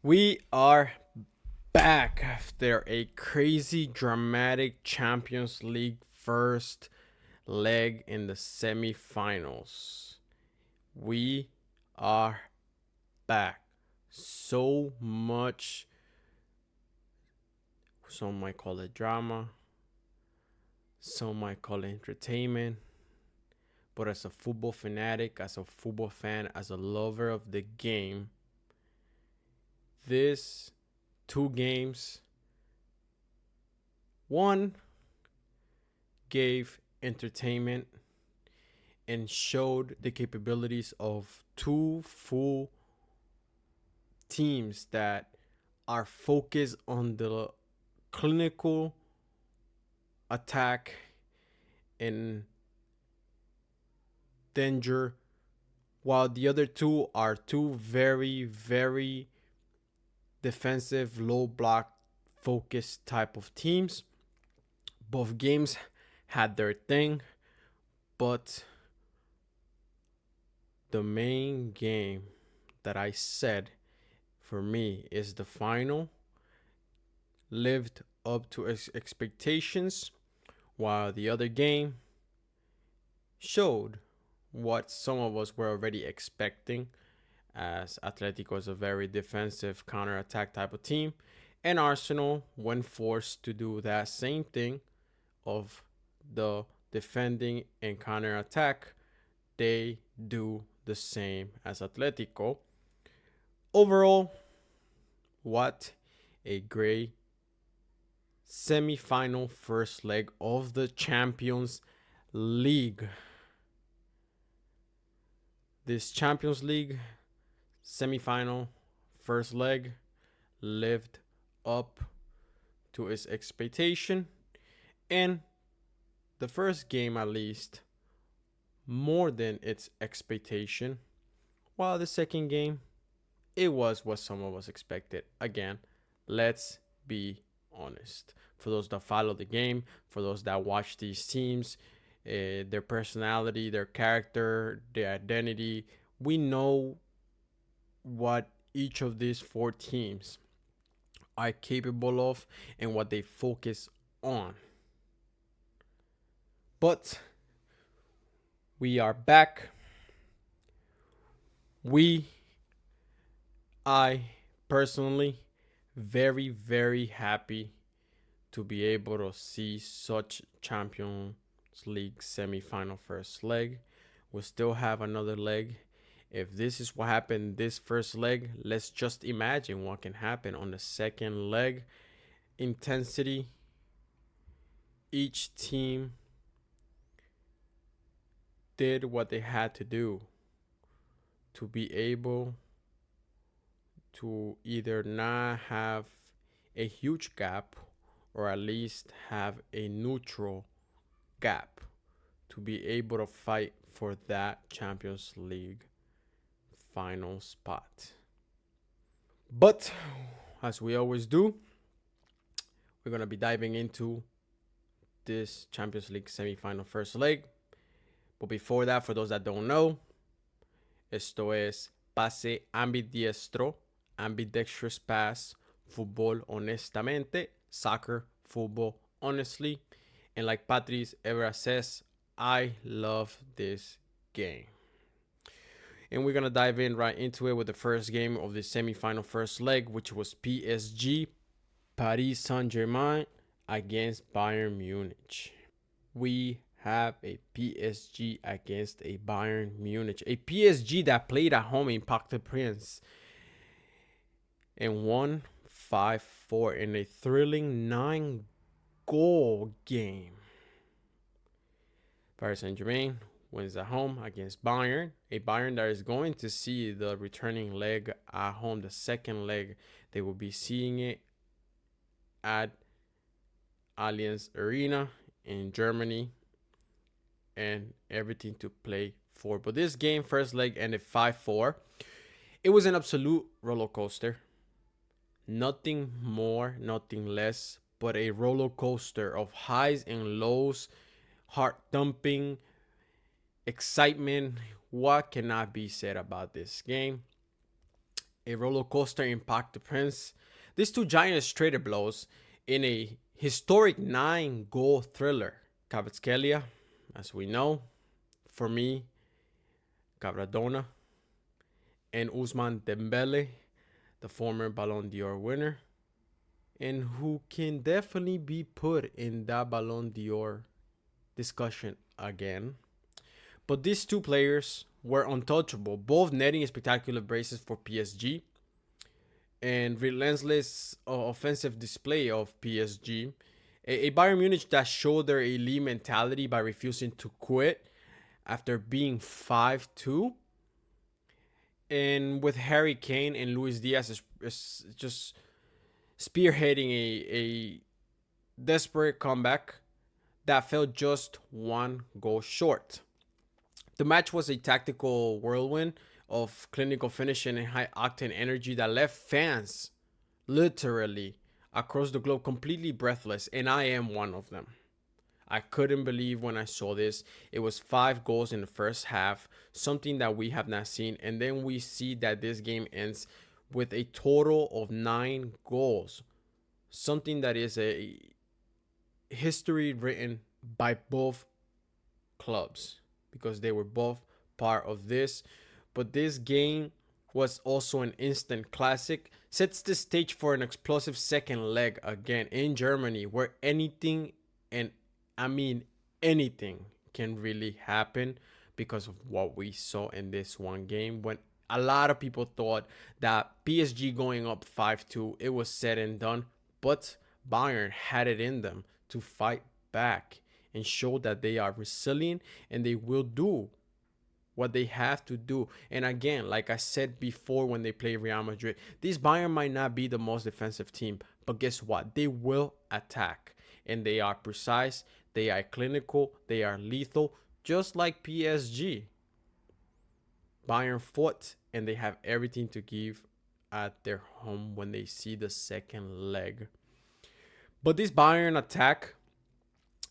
We are back after a crazy dramatic Champions League first leg in the semifinals. We are back. So much, some might call it drama, some might call it entertainment. But as a football fanatic, as a football fan, as a lover of the game, this two games, one gave entertainment and showed the capabilities of two full teams that are focused on the clinical attack and danger, while the other two are two very, very defensive, low block focused type of teams. Both games had their thing, but the main game that I said for me is the final lived up to expectations, while the other game showed what some of us were already expecting, as Atlético is a very defensive counter-attack type of team, and Arsenal, when forced to do that same thing of the defending and counter-attack, they do the same as Atlético. Overall, what a great semi-final first leg of the Champions League. This Champions League semi-final first leg lived up to its expectation, and the first game at least more than its expectation, while the second game it was what some of us expected. Again, let's be honest. For those that follow the game, for those that watch these teams, their personality, their character, their identity, we know what each of these four teams are capable of and what they focus on. But we are back. I personally, very, very happy to be able to see such Champions League semi-final first leg. We still have another leg. If this is what happened this first leg, let's just imagine what can happen on the second leg. Intensity. Each team did what they had to do to be able to either not have a huge gap or at least have a neutral gap to be able to fight for that Champions League final spot. But as we always do, we're going to be diving into this Champions League semi-final first leg. But before that, for those that don't know, esto es pase ambidiestro, ambidextrous pass, fútbol honestamente, soccer, football honestly. And like Patrice Evra says, I love this game. And we're going to dive in right into it with the first game of the semifinal first leg, which was PSG, Paris Saint-Germain against Bayern Munich. We have a PSG against a Bayern Munich. A PSG that played at home in Parc des Princes and won 5-4 in a thrilling 9-goal game. Paris Saint-Germain wins at home against Bayern, a Bayern that is going to see the returning leg at home. The second leg, they will be seeing it at Allianz Arena in Germany, and everything to play for. But this game, first leg, ended 5-4. It was an absolute roller coaster. Nothing more, nothing less, but a roller coaster of highs and lows, heart thumping, excitement. What cannot be said about this game? a roller coaster in Parc de Prince. These two giants traded blows in a historic 9-goal thriller. Kvaratskhelia, as we know, for me, Cavradona, and Ousmane Dembélé, the former Ballon d'Or winner, and who can definitely be put in that Ballon d'Or discussion again. But these two players were untouchable, both netting spectacular braces for PSG and relentless offensive display of PSG. A Bayern Munich that showed their elite mentality by refusing to quit after being 5-2. And with Harry Kane and Luis Diaz is just spearheading a desperate comeback that fell just 1 goal short. The match was a tactical whirlwind of clinical finishing and high octane energy that left fans literally across the globe completely breathless, and I am one of them. I couldn't believe when I saw this. It was 5 goals in the first half, something that we have not seen, and then we see that this game ends with a total of 9 goals, something that is a history written by both clubs because they were both part of this. But this game was also an instant classic, sets the stage for an explosive second leg again in Germany, where anything, and I mean anything, can really happen because of what we saw in this one game. When a lot of people thought that PSG going up 5-2, it was said and done, but Bayern had it in them to fight back and show that they are resilient and they will do what they have to do. And again, like I said before, when they play Real Madrid, this Bayern might not be the most defensive team, but guess what? They will attack, and they are precise, they are clinical, they are lethal, just like PSG. Bayern fought, and they have everything to give at their home when they see the second leg. But this Bayern attack,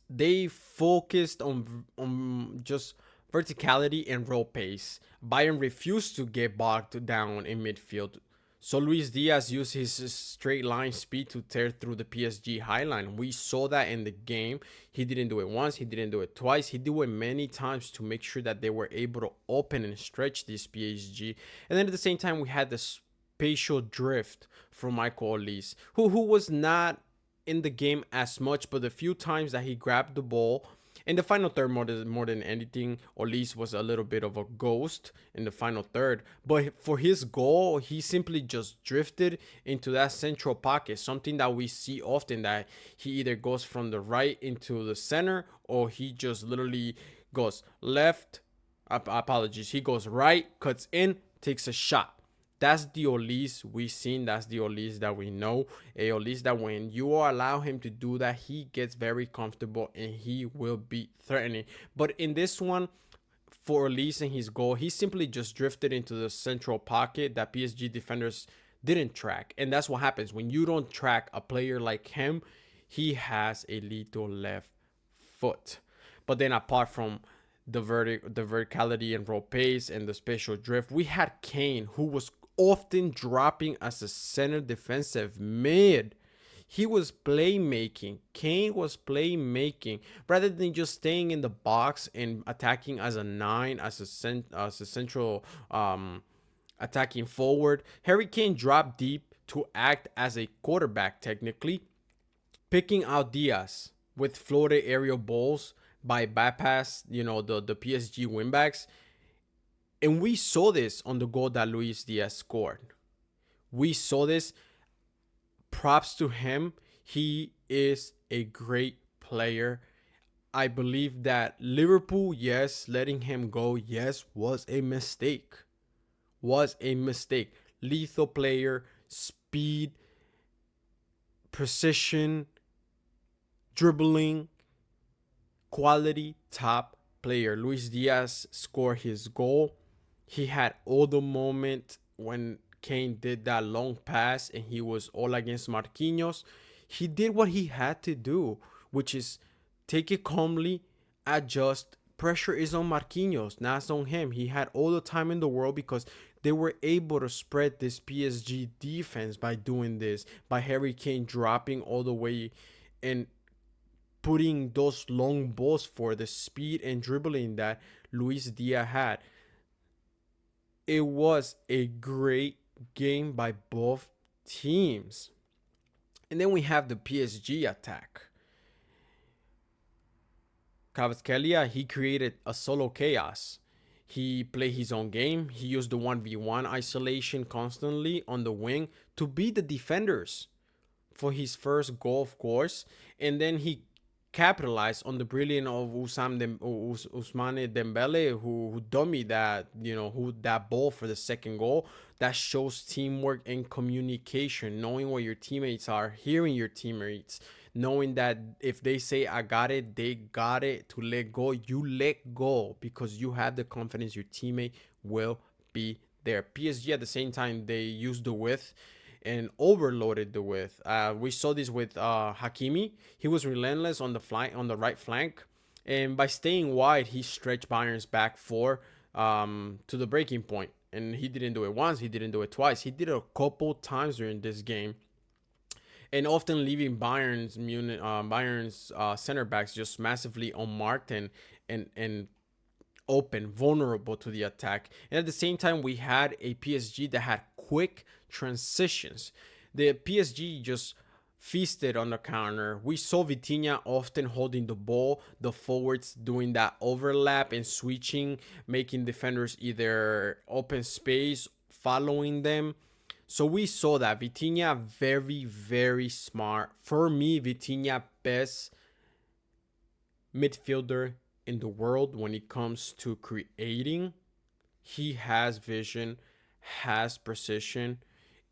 they focused on just verticality and roll pace. Bayern refused to get bogged down in midfield, so Luis Diaz used his straight line speed to tear through the PSG highline. We saw that in the game. He didn't do it once, he didn't do it twice, he did it many times to make sure that they were able to open and stretch this PSG. And then at the same time, we had the spatial drift from Michael Olise, who was not in the game as much, but the few times that he grabbed the ball in the final third, more than anything, Olise was a little bit of a ghost in the final third. But for his goal, he simply just drifted into that central pocket, something that we see often, that he either goes from the right into the center, or he just literally goes left. Apologies. He goes right, cuts in, takes a shot. That's the Olise we've seen. That's the Olise that we know. A Olise that when you allow him to do that, he gets very comfortable and he will be threatening. But in this one, for Olise and his goal, he simply just drifted into the central pocket that PSG defenders didn't track. And that's what happens when you don't track a player like him. He has a little left foot. But then apart from the verticality and roll pace and the spatial drift, we had Kane, who was often dropping as a center defensive mid. He was playmaking. Kane was playmaking rather than just staying in the box and attacking as a 9, as a central attacking forward. Harry Kane dropped deep to act as a quarterback, technically, picking out Diaz with floated aerial balls by bypass, the PSG wingbacks. And we saw this on the goal that Luis Diaz scored. We saw this. Props to him. He is a great player. I believe that Liverpool, yes, letting him go, yes, was a mistake. Lethal player, speed, precision, dribbling, quality, top player. Luis Diaz scored his goal. He had all the moment when Kane did that long pass and he was all against Marquinhos. He did what he had to do, which is take it calmly, adjust. Pressure is on Marquinhos, not on him. He had all the time in the world because They were able to spread this PSG defense by doing this, by Harry Kane dropping all the way and putting those long balls for the speed and dribbling that Luis Diaz had. It was a great game by both teams. And then we have the PSG attack. Kvaratskhelia, he created a solo chaos. He played his own game. He used the 1v1 isolation constantly on the wing to beat the defenders for his first goal, of course. And then he capitalized on the brilliance of Ousmane Dembélé, who dummied that, who that ball for the second goal. That shows teamwork and communication, knowing where your teammates are, hearing your teammates, knowing that if they say I got it, they got it. To let go, you let go because you have the confidence your teammate will be there. PSG at the same time, they used the width and overloaded the width. We saw this with Hakimi. He was relentless on the flank, on the right flank, and by staying wide, he stretched Bayern's back four to the breaking point. And he didn't do it once. He didn't do it twice. He did it a couple times during this game, and often leaving Bayern's center backs just massively unmarked and open, vulnerable to the attack. And at the same time, we had a PSG that had quick transitions. The PSG just feasted on the counter. We saw Vitinha often holding the ball, the forwards doing that overlap and switching, making defenders either open space, following them. So we saw that Vitinha very, very smart. For me, Vitinha best midfielder in the world when it comes to creating. He has vision, has precision,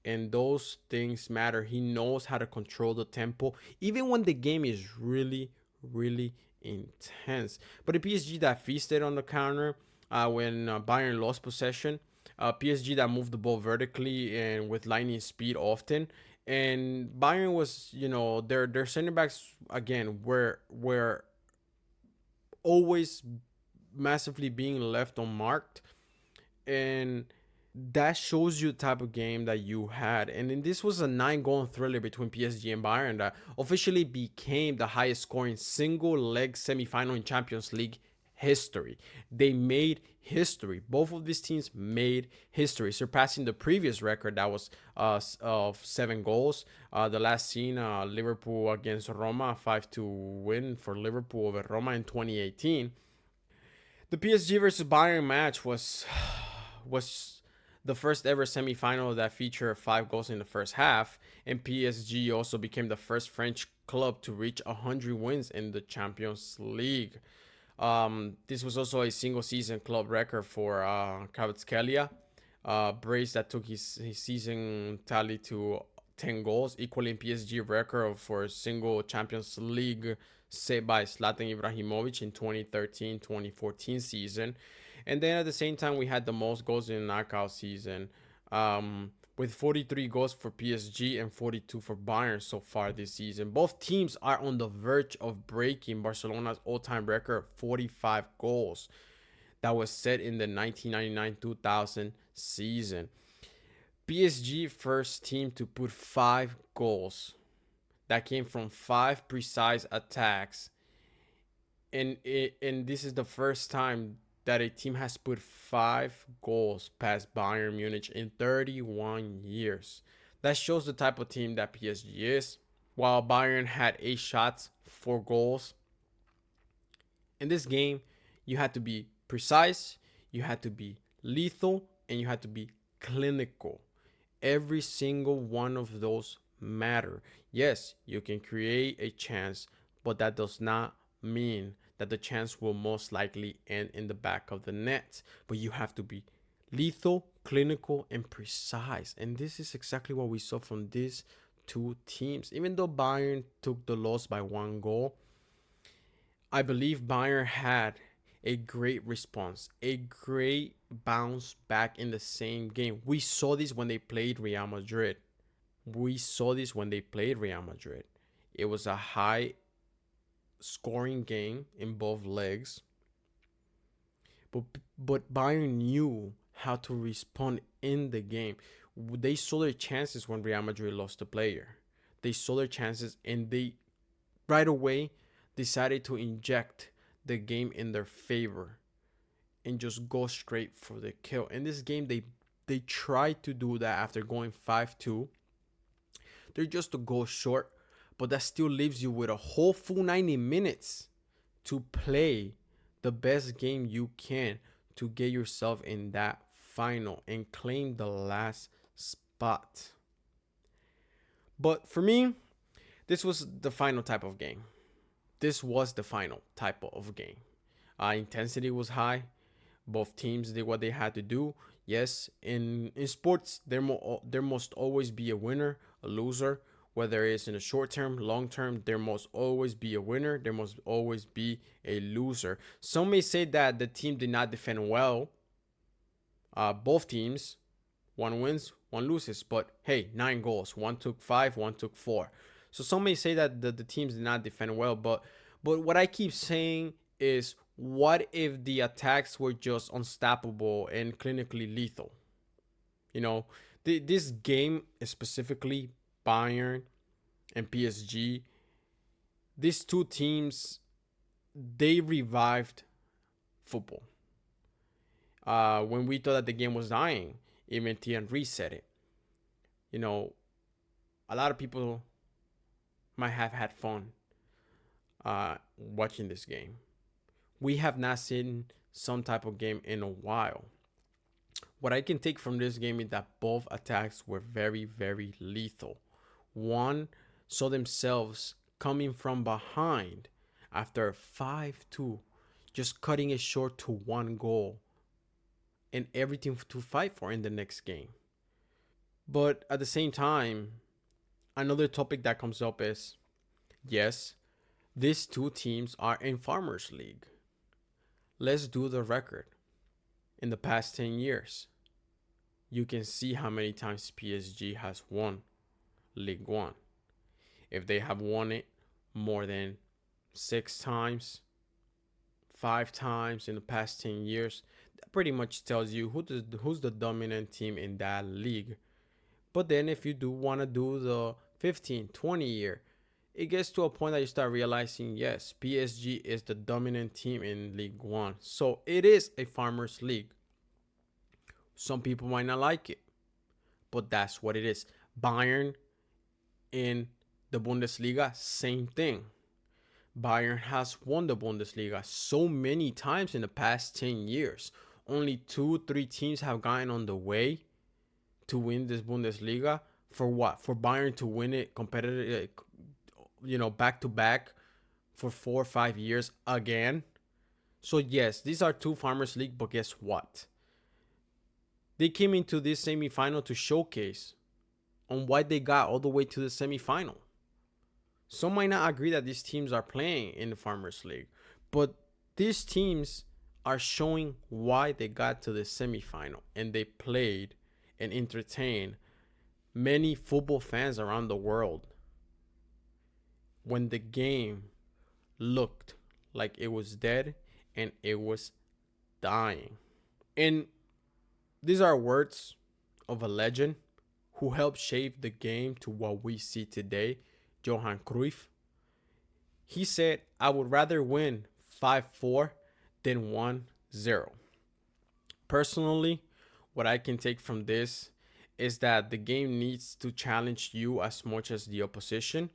and those things matter. He knows how to control the tempo, even when the game is really, really intense. But the PSG that feasted on the counter when Bayern lost possession, PSG that moved the ball vertically and with lightning speed often. And Bayern was, their center backs again were always massively being left unmarked, and that shows you the type of game that you had. And then this was a 9-goal thriller between PSG and Bayern that officially became the highest scoring single leg semifinal in Champions League history. They made history. Both of these teams made history, surpassing the previous record that was of 7 goals. The last seen, Liverpool against Roma, 5-2 win for Liverpool over Roma in 2018. The PSG versus Bayern match was the first ever semifinal that featured 5 goals in the first half, and PSG also became the first French club to reach 100 wins in the Champions League. This was also a single season club record for Kvaratskhelia, brace that took his season tally to 10 goals, equaling PSG record for a single Champions League set by Zlatan Ibrahimovic in 2013-2014 season. And then at the same time, we had the most goals in a knockout season, with 43 goals for PSG and 42 for Bayern so far this season. Both teams are on the verge of breaking Barcelona's all-time record of 45 goals that was set in the 1999-2000 season. PSG first team to put 5 goals that came from 5 precise attacks. And this is the first time that a team has put 5 goals past Bayern Munich in 31 years. That shows the type of team that PSG is. While Bayern had 8 shots, 4 goals. In this game, you had to be precise, you had to be lethal, and you had to be clinical. Every single one of those matter. Yes, you can create a chance, but that does not mean that the chance will most likely end in the back of the net. But you have to be lethal, clinical, and precise. And this is exactly what we saw from these two teams. Even though Bayern took the loss by 1 goal, I believe Bayern had a great response, a great bounce back in the same game. We saw this when they played Real Madrid. It was a high scoring game in both legs. But Bayern knew how to respond in the game. They saw their chances when Real Madrid lost the player. They saw their chances and they right away decided to inject the game in their favor and just go straight for the kill. In this game, they tried to do that after going 5-2. They're just a goal short, but that still leaves you with a whole full 90 minutes to play the best game you can to get yourself in that final and claim the last spot. But for me, this was the final type of game. This was the final type of game. Intensity was high. Both teams did what they had to do. Yes, in sports, there must always be a winner, a loser. Whether it's in the short term, long term, there must always be a winner. There must always be a loser. Some may say that the team did not defend well. Both teams, one wins, one loses. But hey, 9 goals. One took 5, one took 4. So some may say that the teams did not defend well. But what I keep saying is, what if the attacks were just unstoppable and clinically lethal? You know, this game, specifically Bayern and PSG, these two teams, they revived football. When we thought that the game was dying, even Tian reset it. You know, a lot of people might have had fun watching this game. We have not seen some type of game in a while. What I can take from this game is that both attacks were very, very lethal. One saw themselves coming from behind after 5-2, just cutting it short to 1 goal and everything to fight for in the next game. But at the same time, another topic that comes up is, yes, these two teams are in Farmers League. Let's do the record. In the past 10 years, you can see how many times PSG has won League One. If they have won it more than 6 times, 5 times in the past 10 years, that pretty much tells you who's the dominant team in that league. But then if you do want to do the 15, 20 year, it gets to a point that you start realizing, yes, PSG is the dominant team in League One. So it is a farmers league. Some people might not like it, but that's what it is. Bayern in the Bundesliga, same thing. Bayern has won the Bundesliga so many times in the past 10 years. Only 2-3 teams have gotten on the way to win this Bundesliga. For what? For Bayern to win it competitive, back to back for 4 or 5 years again. So yes, these are two Farmers League, but guess what? They came into this semifinal to showcase on why they got all the way to the semifinal. Some might not agree that these teams are playing in the Farmers League, but these teams are showing why they got to the semifinal, and they played and entertained many football fans around the world when the game looked like it was dead and it was dying. And these are words of a legend who helped shape the game to what we see today, Johan Cruyff. He said, I would rather win 5-4 than 1-0. Personally, what I can take from this is that the game needs to challenge you as much as the opposition,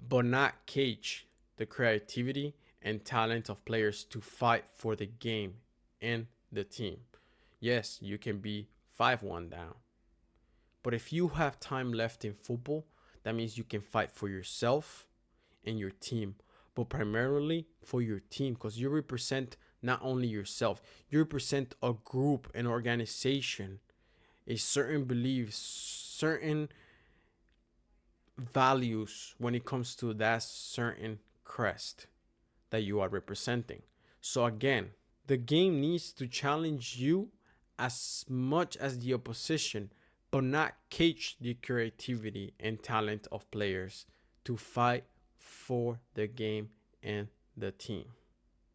but not cage the creativity and talent of players to fight for the game and the team. Yes, you can be 5-1 down, but if you have time left in football, that means you can fight for yourself and your team, but primarily for your team, because you represent not only yourself, you represent a group, an organization, a certain beliefs, certain values when it comes to that certain crest that you are representing. So again, the game needs to challenge you as much as the opposition, but not cage the creativity and talent of players to fight for the game and the team.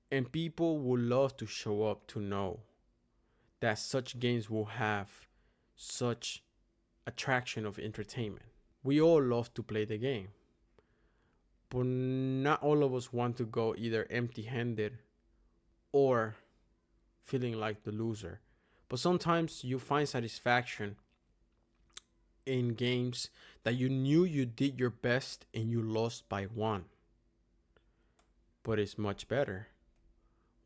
And people would love to show up to know that such games will have such attraction of entertainment. We all love to play the game, but not all of us want to go either empty handed or feeling like the loser. But sometimes you find satisfaction in games that you knew you did your best and you lost by one. But it's much better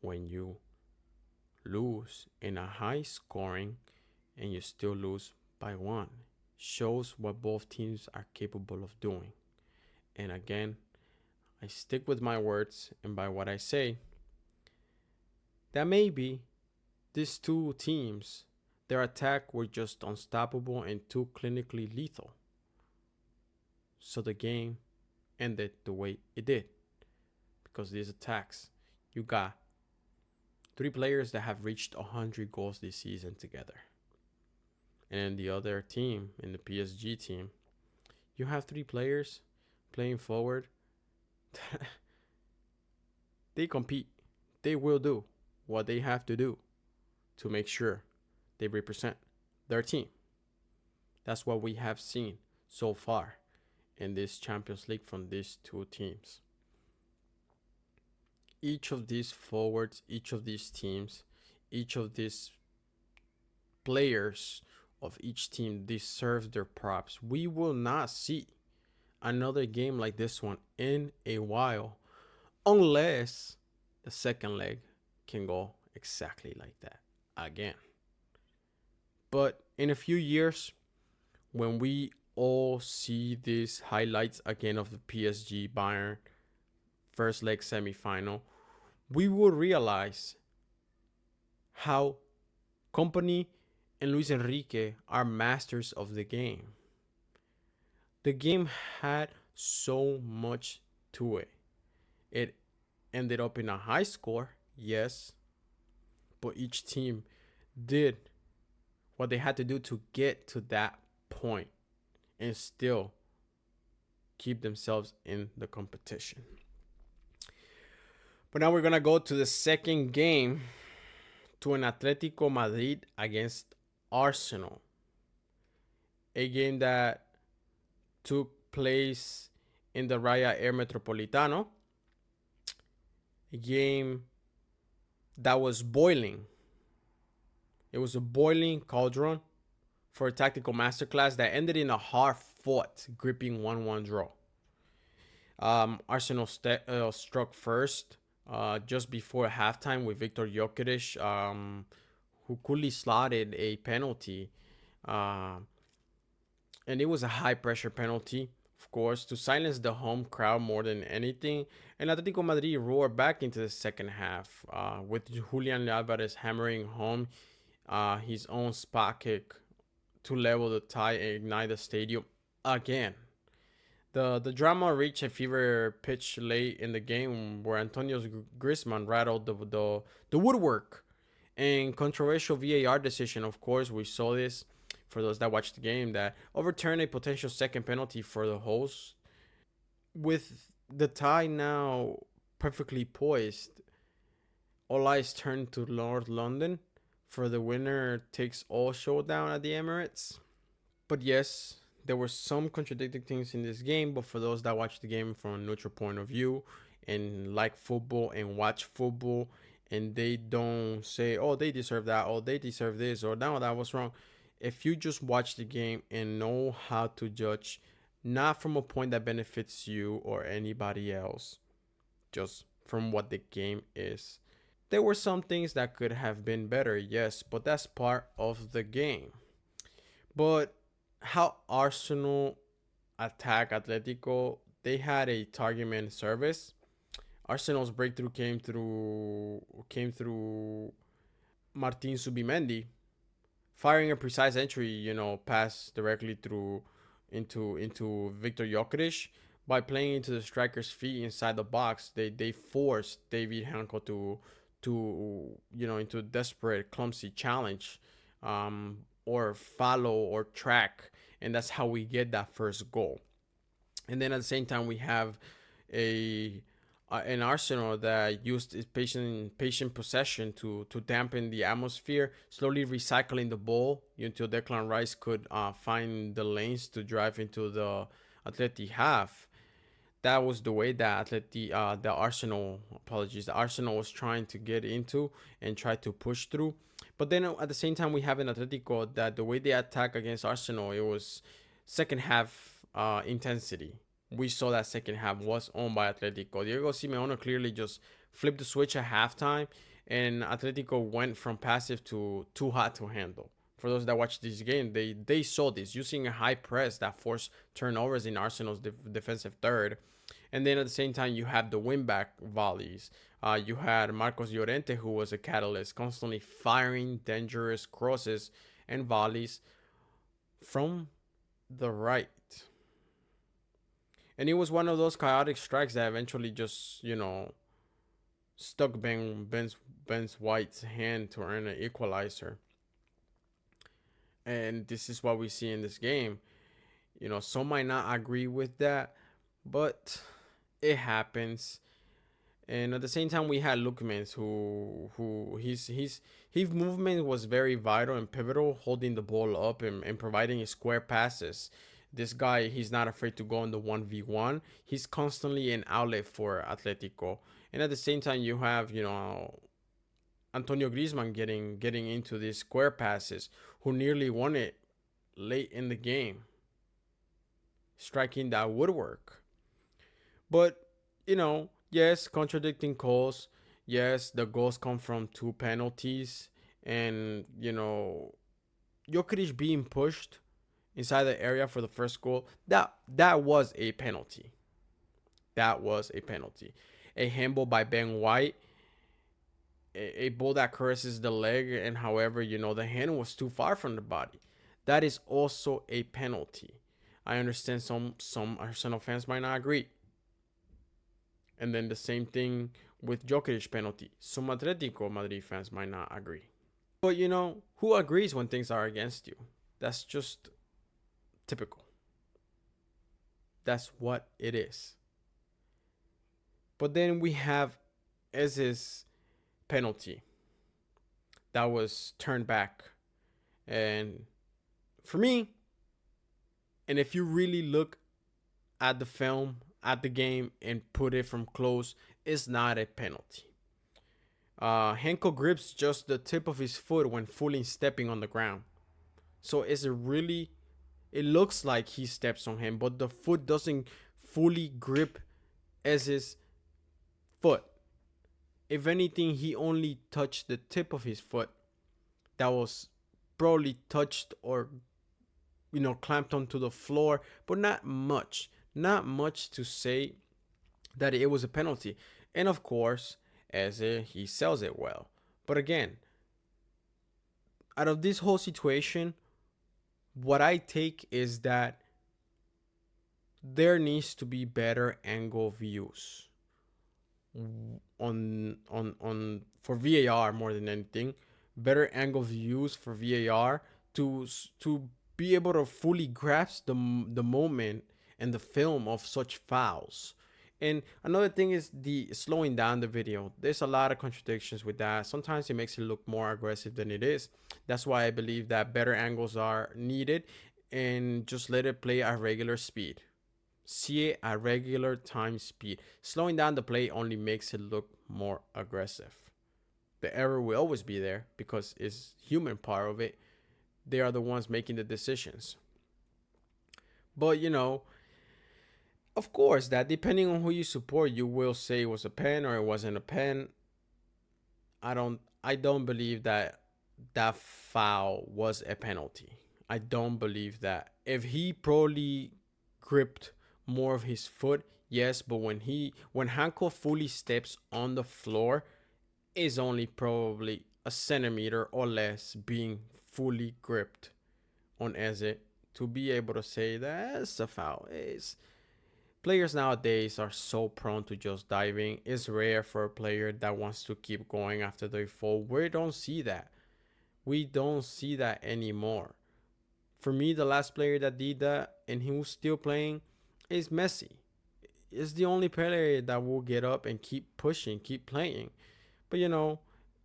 when you lose in a high scoring and you still lose by one. Shows what both teams are capable of doing. And again, I stick with my words and by what I say, that maybe these two teams, their attack were just unstoppable and too clinically lethal. So the game ended the way it did. Because these attacks, you got three players that have reached 100 goals this season together. And in the other team, in the PSG team, you have three players playing forward. They compete. They will do what they have to do to make sure they represent their team. That's what we have seen so far in this Champions League from these two teams. Each of these forwards, each of these teams, each of these players of each team deserves their props. We will not see another game like this one in a while unless the second leg can go exactly like that again. But in a few years, when we all see these highlights again of the PSG Bayern first leg semifinal, we will realize how Company and Luis Enrique are masters of the game. The game had so much to it. It ended up in a high score, yes, but each team did what they had to do to get to that point and still keep themselves in the competition. But now we're going to go to the second game, to an Atlético Madrid against Arsenal. A game that took place in the Riyadh Air Metropolitano. A game that was boiling. It was a boiling cauldron for a tactical masterclass that ended in a hard-fought, gripping 1-1 draw. Arsenal struck first just before halftime with Viktor Gyökeres, who coolly slotted a penalty. And it was a high-pressure penalty, of course, to silence the home crowd more than anything. And Atlético Madrid roared back into the second half with Julián Alvarez hammering home his own spot kick to level the tie and ignite the stadium again. The drama reached a fever pitch late in the game where Antonio Griezmann rattled the woodwork. And controversial VAR decision, of course, we saw this for those that watched the game, that overturned a potential second penalty for the host. With the tie now perfectly poised, all eyes turn to North London for the winner takes all showdown at the Emirates. But yes, there were some contradicting things in this game, but for those that watch the game from a neutral point of view and like football and watch football, and they don't say, oh, they deserve that, oh, they deserve this, or no, that was wrong. If you just watch the game and know how to judge, not from a point that benefits you or anybody else, just from what the game is, there were some things that could have been better, yes, but that's part of the game. But how Arsenal attacked Atlético, they had a target man service. Arsenal's breakthrough came through Martin Subimendi, firing a precise entry, pass directly through into Viktor Gyökeres. By playing into the striker's feet inside the box, they forced David Hanko to into a desperate, clumsy challenge, or follow or track, and that's how we get that first goal. And then at the same time, we have a an Arsenal that used its patient possession to dampen the atmosphere, slowly recycling the ball until Declan Rice could find the lanes to drive into the Atleti half. That was the way that the Arsenal, apologies, the Arsenal was trying to get into and try to push through. But then at the same time, we have in Atletico that the way they attack against Arsenal, it was second half intensity. We saw that second half was owned by Atletico. Diego Simeone clearly just flipped the switch at halftime, and Atletico went from passive to too hot to handle. For those that watched this game, they saw this using a high press that forced turnovers in Arsenal's defensive third. And then at the same time, you have the win back volleys. You had Marcos Llorente, who was a catalyst, constantly firing dangerous crosses and volleys from the right. And it was one of those chaotic strikes that eventually just, stuck Ben's White's hand to earn an equalizer. And this is what we see in this game. Some might not agree with that, but it happens. And at the same time, we had Lookmans, who his movement was very vital and pivotal, holding the ball up and providing square passes. This guy, he's not afraid to go on the 1v1. He's constantly an outlet for Atletico. And at the same time, you have Antonio Griezmann getting into these square passes, who nearly won it late in the game, striking that woodwork. But yes, contradicting calls. Yes, the goals come from two penalties, and Gyökeres being pushed inside the area for the first goal. That was a penalty. That was a penalty. A handball by Ben White. A ball that caresses the leg, and however, the hand was too far from the body. That is also a penalty. I understand some Arsenal fans might not agree. And then the same thing with Gyökeres penalty. Some Atletico Madrid fans might not agree. But who agrees when things are against you? That's just typical. That's what it is. But then we have Eze's penalty that was turned back. And for me, and if you really look at the film, at the game, and put it from close, it's not a penalty. Henko grips just the tip of his foot when fully stepping on the ground. So it looks like he steps on him, but the foot doesn't fully grip Eze's foot. If anything, he only touched the tip of his foot that was probably touched or clamped onto the floor, but not much. Not much to say that it was a penalty. And of course, Eze, he sells it well. But again, out of this whole situation, what I take is that there needs to be better angle views on for VAR more than anything. Better angle views for VAR to be able to fully grasp the moment and the film of such fouls. And another thing is the slowing down the video. There's a lot of contradictions with that. Sometimes it makes it look more aggressive than it is. That's why I believe that better angles are needed, and just let it play at regular speed. See it at regular time speed. Slowing down the play only makes it look more aggressive. The error will always be there because it's human part of it. They are the ones making the decisions. But of course, that depending on who you support, you will say it was a pen or it wasn't a pen. I don't believe that foul was a penalty. I don't believe that. If he probably gripped more of his foot, yes, but when Hanko fully steps on the floor, is only probably a centimeter or less being fully gripped on Eze to be able to say that's a foul. Players nowadays are so prone to just diving. It's rare for a player that wants to keep going after they fall. We don't see that. We don't see that anymore. For me, the last player that did that and he was still playing is Messi. is the only player that will get up and keep pushing, keep playing. But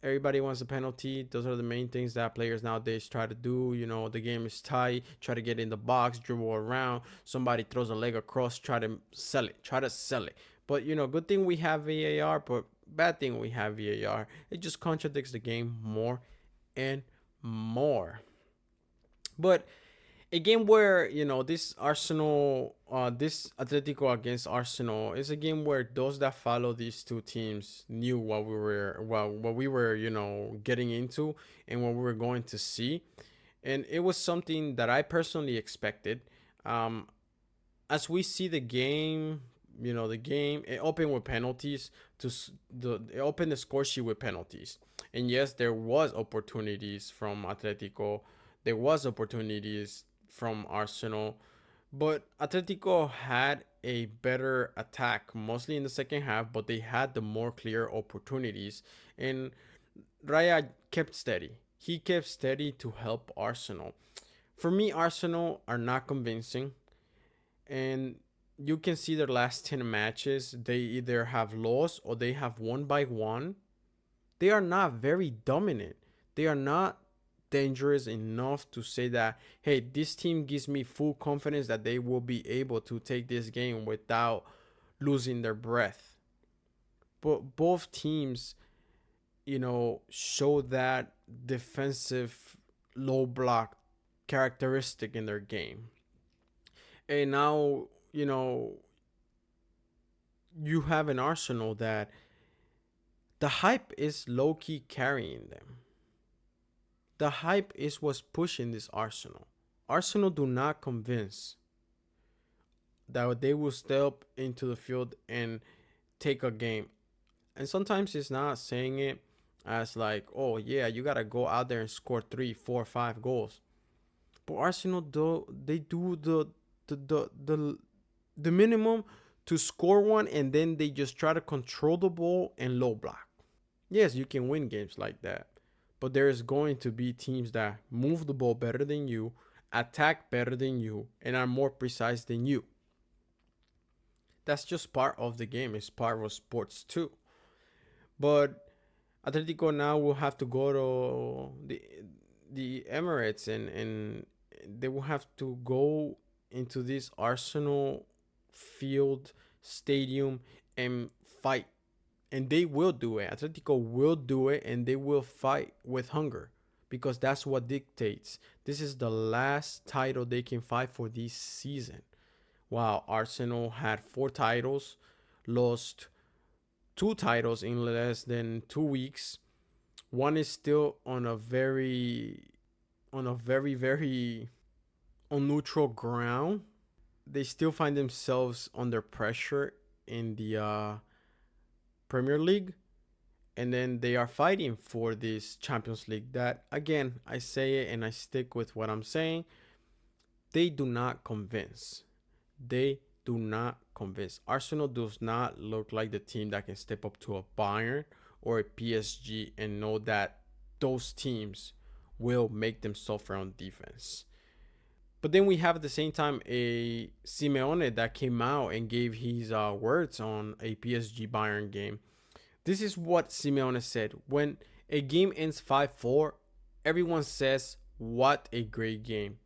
everybody wants a penalty. Those are the main things that players nowadays try to do. The game is tight. Try to get in the box, dribble around. Somebody throws a leg across, try to sell it. Try to sell it. But good thing we have VAR, but bad thing we have VAR. It just contradicts the game more and more. But a game where this Arsenal, this Atletico against Arsenal is a game where those that follow these two teams knew what we were getting into and what we were going to see, and it was something that I personally expected. Um, as we see the game, the game it opened with penalties. It opened the score sheet with penalties, and yes, there was opportunities from Atletico. There was opportunities from Arsenal, but Atletico had a better attack, mostly in the second half, but they had the more clear opportunities. And Raya kept steady. He kept steady to help Arsenal. For me, Arsenal are not convincing, and you can see their last 10 matches. They either have lost or they have won by one. They are not very dominant. They are not dangerous enough to say that, hey, this team gives me full confidence that they will be able to take this game without losing their breath. But both teams, show that defensive low block characteristic in their game. And now, you have an Arsenal that the hype is low key carrying them. The hype is what's pushing this Arsenal. Arsenal do not convince that they will step into the field and take a game. And sometimes it's not saying it as like, oh yeah, you gotta go out there and score 3, 4, 5 goals. But Arsenal do they do the minimum to score one, and then they just try to control the ball and low block. Yes, you can win games like that, but there is going to be teams that move the ball better than you, attack better than you, and are more precise than you. That's just part of the game. It's part of sports too. But Atletico now will have to go to the Emirates, and they will have to go into this Arsenal field stadium and fight. And they will do it. Atletico will do it, and they will fight with hunger, because that's what dictates. This is the last title they can fight for this season. Wow, Arsenal had 4 titles, lost 2 titles in less than 2 weeks. One is still on a very very on neutral ground. They still find themselves under pressure in the Premier League, and then they are fighting for this Champions League. That, again, I say it and I stick with what I'm saying. They do not convince. They do not convince. Arsenal does not look like the team that can step up to a Bayern or a PSG and know that those teams will make them suffer on defense. But then we have at the same time a Simeone that came out and gave his words on a PSG Bayern game. This is what Simeone said. When a game ends 5-4, everyone says, what a great game.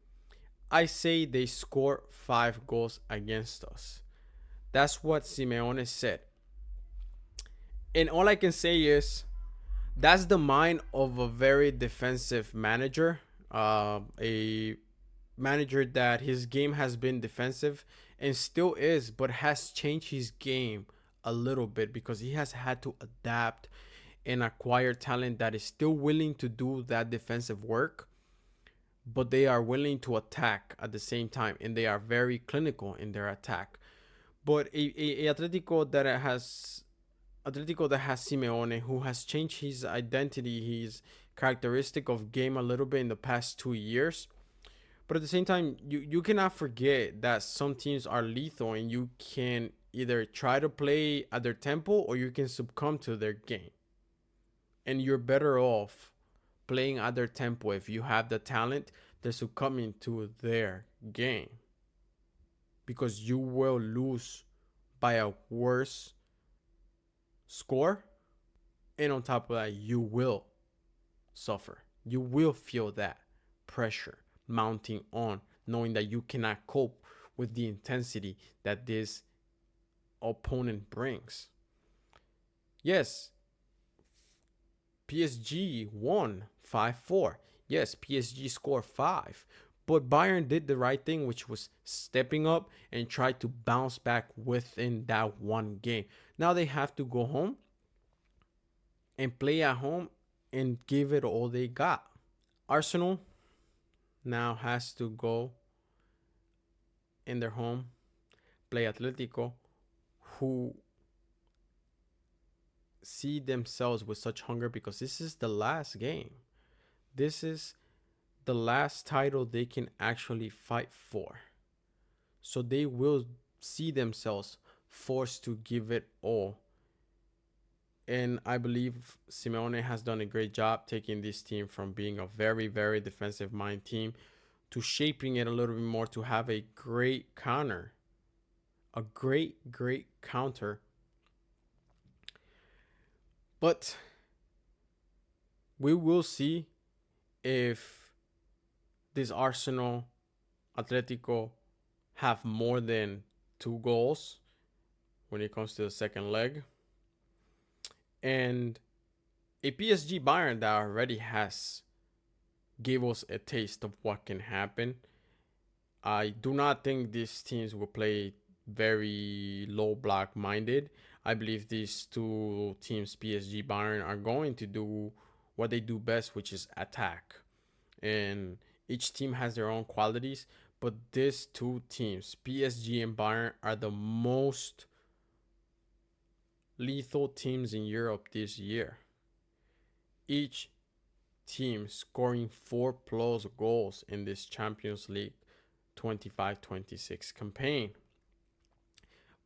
I say they score 5 goals against us. That's what Simeone said. And all I can say is, that's the mind of a very defensive manager. A manager that his game has been defensive and still is, but has changed his game a little bit because he has had to adapt and acquire talent that is still willing to do that defensive work, but they are willing to attack at the same time, and they are very clinical in their attack. But a Atletico that has Simeone, who has changed his identity, his characteristic of game a little bit in the past 2 years. But at the same time, you cannot forget that some teams are lethal, and you can either try to play at their tempo or you can succumb to their game. And you're better off playing at their tempo if you have the talent than succumbing to their game, because you will lose by a worse score. And on top of that, you will suffer. You will feel that pressure mounting on, knowing that you cannot cope with the intensity that this opponent brings. Yes, PSG won 5-4. Yes, PSG scored 5. But Bayern did the right thing, which was stepping up and try to bounce back within that one game. Now they have to go home and play at home and give it all they got. Arsenal now has to go in their home, play Atlético, who see themselves with such hunger because this is the last game. This is the last title they can actually fight for. So they will see themselves forced to give it all. And I believe Simeone has done a great job taking this team from being a very, very defensive mind team to shaping it a little bit more to have a great counter. A great, great counter. But we will see if this Arsenal Atletico have more than 2 goals when it comes to the second leg. And a PSG Bayern that already has gave us a taste of what can happen. I do not think these teams will play very low block minded. I believe these two teams, PSG Bayern, are going to do what they do best, which is attack. And each team has their own qualities, but these two teams, PSG and Bayern, are the most lethal teams in Europe this year. Each team scoring 4+ goals in this Champions League 25-26 campaign.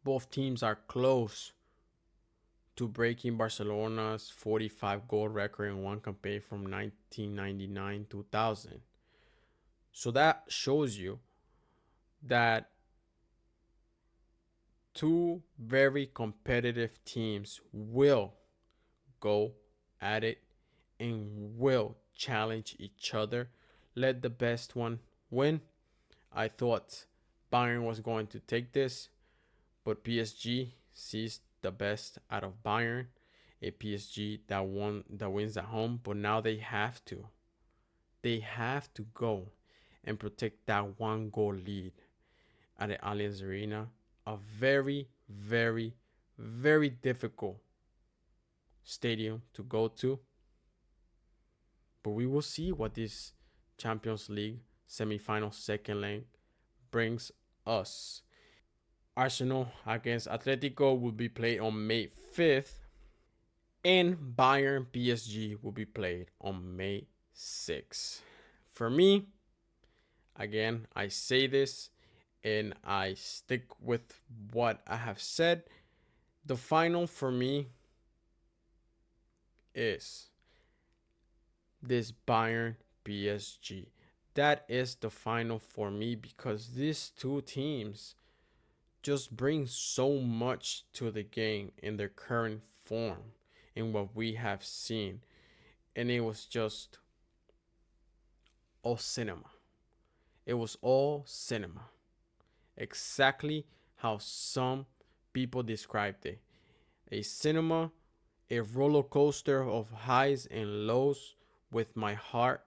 Both teams are close to breaking Barcelona's 45 goal record in one campaign from 1999-2000. So that shows you that two very competitive teams will go at it and will challenge each other. Let the best one win. I thought Bayern was going to take this, but PSG sees the best out of Bayern. A PSG that wins at home, but now they have to go and protect that 1 goal lead at the Allianz Arena. A very, very, very difficult stadium to go to. But we will see what this Champions League semifinal second leg brings us. Arsenal against Atletico will be played on May 5th. And Bayern PSG will be played on May 6th. For me, again, I say this and I stick with what I have said. The final for me is this Bayern PSG. That is the final for me because these two teams just bring so much to the game in their current form in what we have seen. And it was just all cinema. It was all cinema. Exactly how some people described it. A cinema, a roller coaster of highs and lows with my heart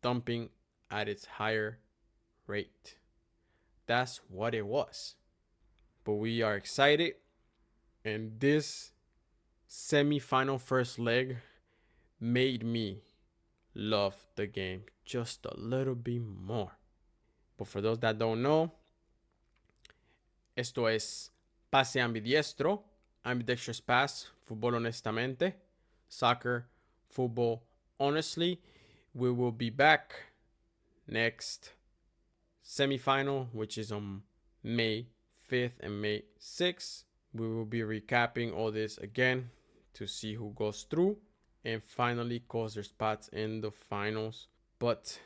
thumping at its higher rate. That's what it was. But we are excited, and this semi-final first leg made me love the game just a little bit more. But for those that don't know, esto es Pase Ambidiestro, Ambidextrous Pass, Fútbol Honestamente, Soccer, Football Honestly. We will be back next semifinal, which is on May 5th and May 6th. We will be recapping all this again to see who goes through and finally calls their spots in the finals. But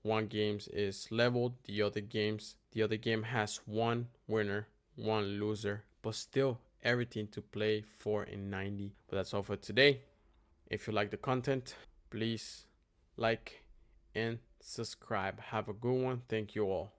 one game is leveled, the other game has one winner, one loser, but still everything to play for in 90. But that's all for today. If you like the content, please like and subscribe. Have a good one. Thank you all.